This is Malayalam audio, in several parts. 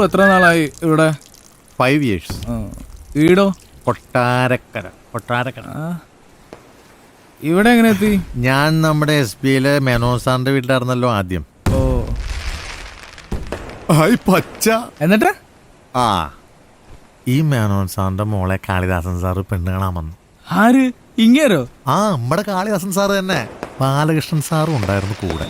എത്ര നാളായി ഇവിടെ? 5 years. വീടോ? കൊട്ടാരക്കര. ഇവിടെ എങ്ങനെ എത്തി? ഞാൻ നമ്മുടെ SBIയിലെ മേനോൻ സാറിന്റെ വീട്ടിലായിരുന്നല്ലോ ആദ്യം. ഓ, പച്ച. എന്നിട്ട് ഈ മേനോൻ സാറിന്റെ മോളെ കാളിദാസൻ സാറ് പെണ്ണ് കാണാൻ വന്നു. ആര്? ഇങ്ങേരോ? നമ്മുടെ കാളിദാസൻ സാറ് തന്നെ. ബാലകൃഷ്ണൻ സാറും ഉണ്ടായിരുന്നു കൂടെ.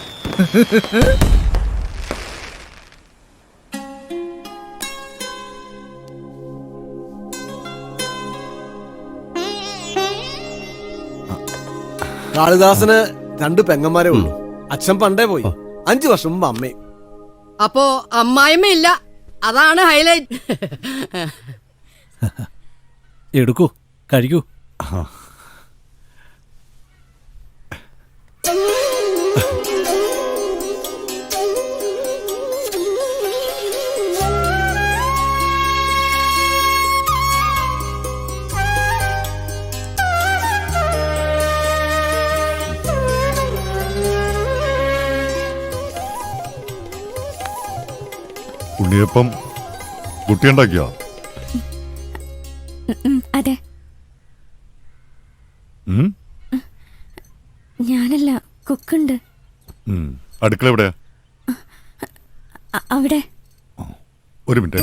കാളിദാസന് 2 പെങ്ങന്മാരേ ഉള്ളൂ. അച്ഛൻ പണ്ടേ പോയി. 5 വർഷം മുമ്പ് അമ്മയും. അപ്പോ അമ്മായിമ്മ ഇല്ല, അതാണ് ഹൈലൈറ്റ്. എടുക്കൂ, കഴിക്കൂ. ഉണ്ണിയപ്പം കുട്ടിയുണ്ടാക്കിയോ? അതെ. ഞാനല്ല, കുക്കുണ്ട്. അടുക്കള എവിടെയാ? അവിടെ. ഒരു മിനിറ്റ്.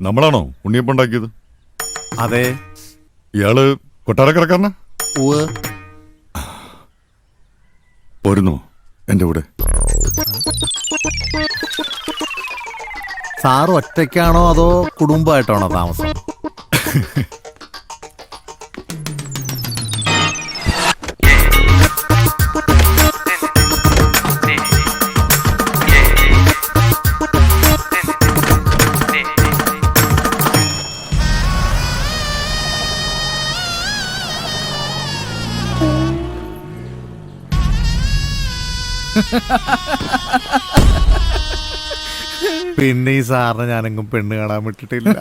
നമ്മളാണോ ഉണ്ണിയപ്പം ഉണ്ടാക്കിയത്? അതെ. ഇയാള് കൊട്ടാരക്കരക്കാരനാ? പോരുന്നു എന്റെ കൂടെ. സാറ് ഒറ്റയ്ക്കാണോ അതോ കുടുംബമായിട്ടാണോ താമസം? പിന്നെ ഈ സാറിന് ഞാനെങ്കും പെണ്ണ് കാണാൻ വിട്ടിട്ടില്ല.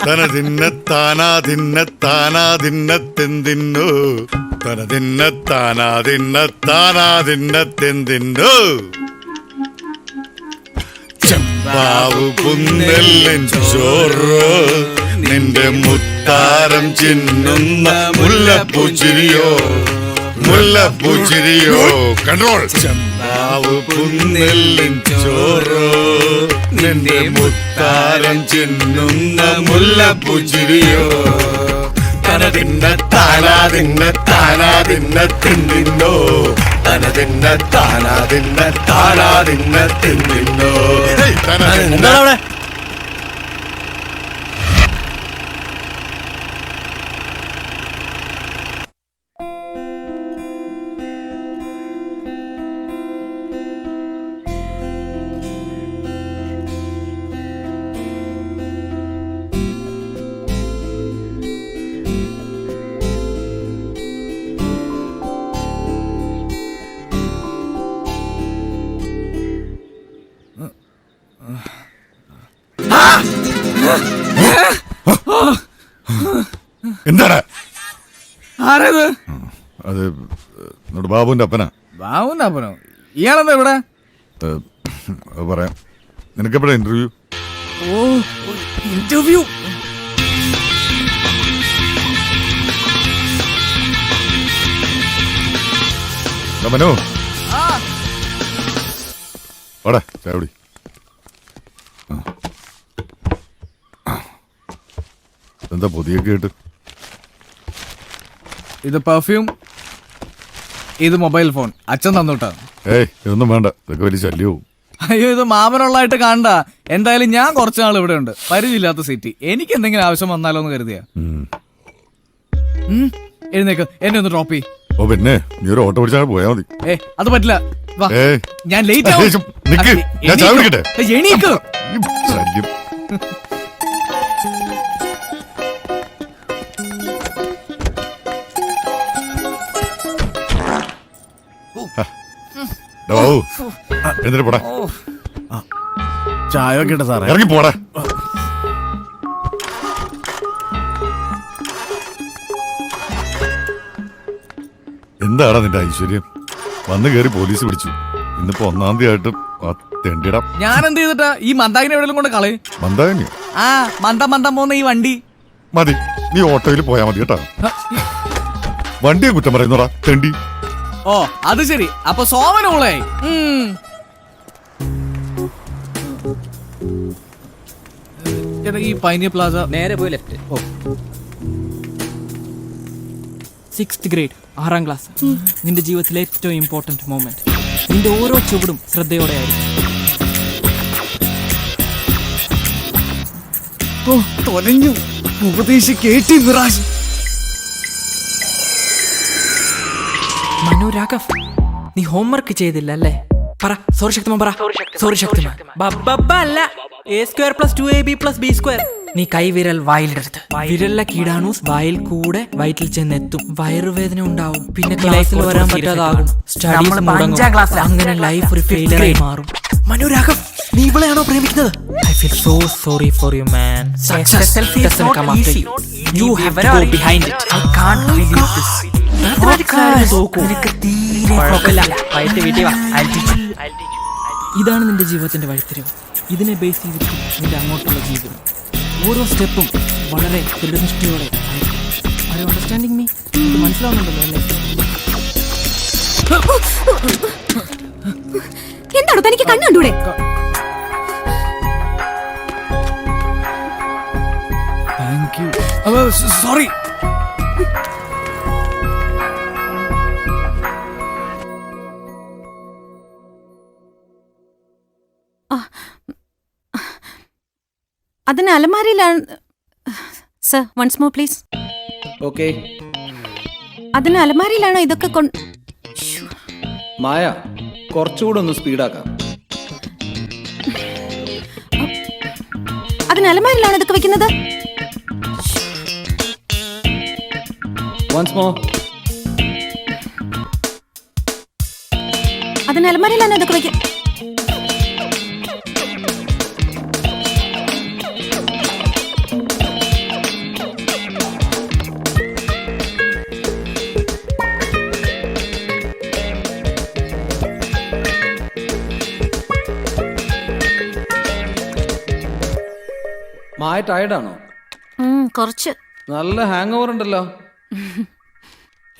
തനതിന്നത്താനാതിന്നത്താനാതിന്നത്തെന്തിന്നു തനതിന്നത്താനാതിന്നത്താനാതിന്നത്തെന്തിന്നു ചെമ്പാവ് പുന്നെല്ലിൻ ചോറ് നിന്റെ മുത്താരം ചിന്നുന്ന മുല്ലപ്പൂച്ചിരിയോ മുല്ലപ്പൂച്ചിരിയോ കൺട്രോൾ. ചെമ്പാവ് പുന്നെല്ലിൻ ചോറോ നിന്റെ മുത്താരം ചിന്നുന്ന മുല്ലപ്പൂച്ചിരിയോ തനതിന്ന താനാതിന്ന താനാതിന്ന തിന്നിന്നോ തനതിന്ന താനാതിന്ന താനാതിന്ന തിന്നിന്നോ. എന്താണ്? എന്താണ്? ആരത്? അത് നമ്മുടെ ബാബുവിന്റെ അപ്പനാ. ബാബുവിന്റെ അപ്പനോ? ഇയാളെന്താ ഇവിടെ? പറയാം. നിനക്കെപ്പോഴാ ഇന്റർവ്യൂ? ഓ, ഇന്റർവ്യൂ. മനു വാടാ ചായ കുടി. എന്താ പൊതിയൊക്കെ ഇട്ട്? ഇത് പെർഫ്യൂം, ഇത് മൊബൈൽ ഫോൺ. അച്ഛൻ തന്നുട്ടാ. ഇതൊന്നും വേണ്ട, ഇതൊക്കെ വലിയ ശല്യവും. അയ്യോ, ഇത് മാമനുള്ളതായിട്ട് കാണണ്ട. എന്തായാലും ഞാൻ കുറച്ചു നാൾ ഇവിടെ ഉണ്ട്. പരിചയമില്ലാത്ത സിറ്റി. എനിക്ക് എന്തെങ്കിലും ആവശ്യം വന്നാലോ എന്ന് കരുതിയാ. എഴുന്നേക്ക്, എന്നെ ഒന്ന് ഡ്രോപ്പ് ചെയ്യ്. ഓ പിന്നെ നീ ഒരു ഓട്ടോ പിടിച്ചാൽ പോയാ മതി. അത് പറ്റില്ല. വാ, ഏയ് ഞാൻ ലേറ്റ് ആവും. നിക്ക്, ഞാൻ ചായ കുടിക്കട്ടെ. എണീക്കോ. ശല്യം. എന്നിട്ട് പോടാ, ചായ ഒക്കെ ഇട്ട സാറേ. ഇറങ്ങി പോടാ. എന്താണ് നിന്റെ ഐശ്വര്യം? വന്ന് കയറി പോലീസ് പിടിച്ചു. ഇന്നിപ്പോ 1-ാം തീയതി ആയിട്ട് തെണ്ടിടാം. ഞാൻ എന്ത് ചെയ്തിട്ടാ ഈ മന്ദാകിനെ എവിടെയെങ്കിലും കൊണ്ട് കളയും? മന്ദാനിയോ? ആ മന്ദം പോകുന്ന ഈ വണ്ടി. മതി, നീ ഓട്ടോയിൽ പോയാ മതി കേട്ടാ. വണ്ടിയെ കുറ്റം പറയുന്നോടാ തെണ്ടി. ഓ അത് ശരി, അപ്പൊ സോമനോളെ. ചേട്ടാ ഈ പൈനിയർ പ്ലാസ നേരെ പോയി ലെഫ്റ്റ്. ഓ 6th ഗ്രേഡ് 6ാം ക്ലാസ്. നിന്റെ ജീവിതത്തിലെ ഏറ്റവും ഇമ്പോർട്ടന്റ് മൊമെന്റ്. നിന്റെ ഓരോ ചുവടും ശ്രദ്ധയോടെ ആയിരിക്കും. ഓ തൊലഞ്ഞു ഉപദേശി കേട്ടി വിറാജ്. മനു രാഘവ്, നീ ഹോംവർക്ക് ചെയ്തില്ല അല്ലേ? പറ. സോറി ശക്തിമാൻ പറ. സോറി ശക്തിമാൻ. അല്ല, a²+2ab+b². നീ കൈവിരൽ വായിലിടരുത്. വിരലിലെ കീടാണൂസ് വായിൽ കൂടെ വയറ്റിൽ ചെന്നെത്തും. വയറുവേദന ഉണ്ടാവും. പിന്നെ ക്ലാസ്സിൽ വരാൻ പറ്റാതാകും. സ്റ്റഡീസ് മുടങ്ങും. അങ്ങനെ ലൈഫ് ഒരു ഫെയിലിയർ ആയി മാറും. മനു രാഘവ്, നീ ഇവളെയാണോ പ്രേമിക്കുന്നത്? I feel so sorry for you, man. Success doesn't come after you. You have to go behind it. I can't believe this. ഇതാണ് നിന്റെ ജീവിതത്തിന്റെ വഴിത്തിരിവ്. ഇതിനെ ബേസ് ചെയ്തിരിക്കും നിന്റെ അങ്ങോട്ടുള്ള ജീവിതം. ഓരോ സ്റ്റെപ്പും വളരെ ദൃഢനിഷ്ഠയോടെ ആയിരിക്കും. Are you understanding me? ഇത് മനസ്സിലാവുന്നുണ്ടല്ലോ അല്ലേ? എന്താണോ തനിക്ക് കണ്ണുണ്ടൂടെ? Thank you. സോറി. അതിന് അലമാരയിലാണ്. Sir once more please. Okay അതിന് അലമാരയിലാണോ ഇതൊക്കെ മായ, കുറച്ചുകൂടെ ഒന്ന് സ്പീഡാക്കാം. അതിന് അലമാരയിലാണോ ഇതൊക്കെ വെക്കുന്നത്? Once more. അതിന് അലമാരയിലാണോ ഇതൊക്കെ വെക്കുന്നത്? മായ ടയർഡാണോ? കുറച്ച്. നല്ല ഹാങ് ഓവർ ഉണ്ടല്ലോ.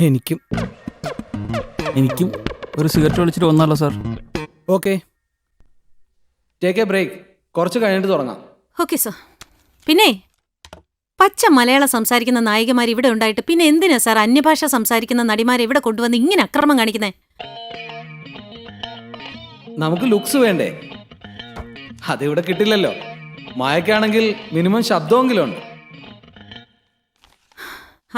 എനിക്കും ഒരു സിഗരറ്റ് വലിച്ചിട്ട് വന്നാലോ sir? Okay, take a break. കുറച്ച് കഴിഞ്ഞിട്ട് തുടങ്ങാം. Okay sir. പിന്നെ പച്ച മലയാളം സംസാരിക്കുന്ന നായികമാർ ഇവിടെ ഉണ്ടായിട്ട് പിന്നെ എന്തിനാ സാർ അന്യഭാഷ സംസാരിക്കുന്ന നടിമാരെ ഇവിടെ കൊണ്ടുവന്ന് ഇങ്ങനെ അക്രമം കാണിക്കുന്നേ? നമുക്ക് ലുക്സ് വേണ്ടേ? അതിവിടെ കിട്ടില്ലല്ലോ. മായക്കാണെങ്കിൽ മിനിമം ശബ്ദമെങ്കിലും ഉണ്ട്.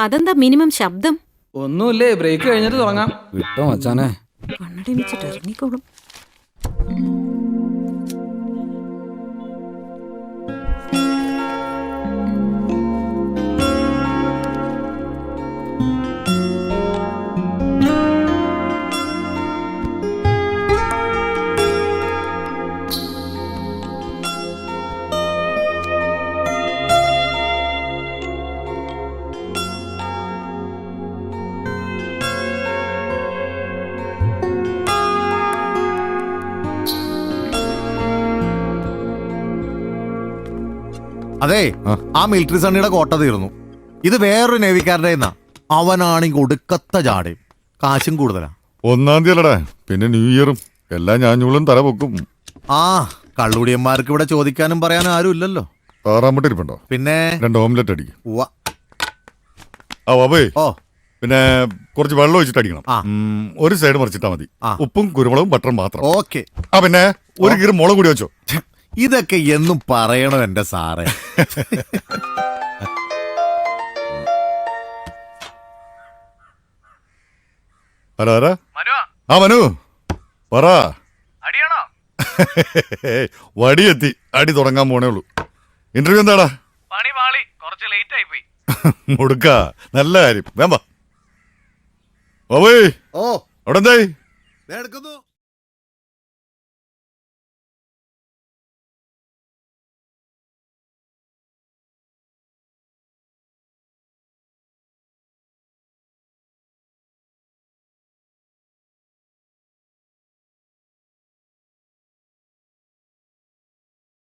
അതെന്താ മിനിമം ശബ്ദം? ഒന്നുമില്ലേ, ബ്രേക്ക് കഴിഞ്ഞിട്ട് തുടങ്ങാം. വിട്ടോ മച്ചാനെ. കണ്ണടി വെച്ചിട്ട് ഇറങ്ങിക്കോളും. അതെ, ആ മിലിറ്ററി സണ്ണിയുടെ കോട്ട തീർന്നു. ഇത് വേറൊരു നേവിക്കാരുടെ അവനാണെങ്കിൽ ഒടുക്കത്ത ജാടയും കാശും കൂടുതലാ. 1-ാം തീയതി അല്ലടാ, പിന്നെ ന്യൂ ഇയറും എല്ലാ ഞാഞ്ഞൂളും തല പൊക്കും. ആ കള്ളുടിയന്മാർക്ക് ഇവിടെ ചോദിക്കാനും പറയാനും ആരും ഇല്ലല്ലോ. താറാമ്പട്ടിരിപ്പുണ്ടോ? പിന്നെ 2 ഓംലെറ്റ് അടിക്കും. ഉവ്വ. ആ ബാബേ, ഓ പിന്നെ കുറച്ച് വെള്ളം ഒഴിച്ചിട്ട് അടിക്കണം. ആ. ഒരു സൈഡ് മറിച്ചിട്ടാ മതി. ആ. ഉപ്പും കുരുമുളകും ബട്ടറും മാത്രം. ഓക്കെ. ആ പിന്നെ ഒരു കീറ് മുളക് കൂടി വെച്ചോ. ഇതൊക്കെ എന്നും പറയണോ എന്റെ സാറേ? ഹലോ ആരാ? ആ മനു പറ. വടിയെത്തി, അടി തുടങ്ങാൻ പോണേ ഉള്ളൂ. ഇന്റർവ്യൂ എന്താടാ? മുടുക്ക, നല്ല കാര്യം. വേമ്പ ഓ അവിടെ എന്തായി? എടുക്കുന്നു.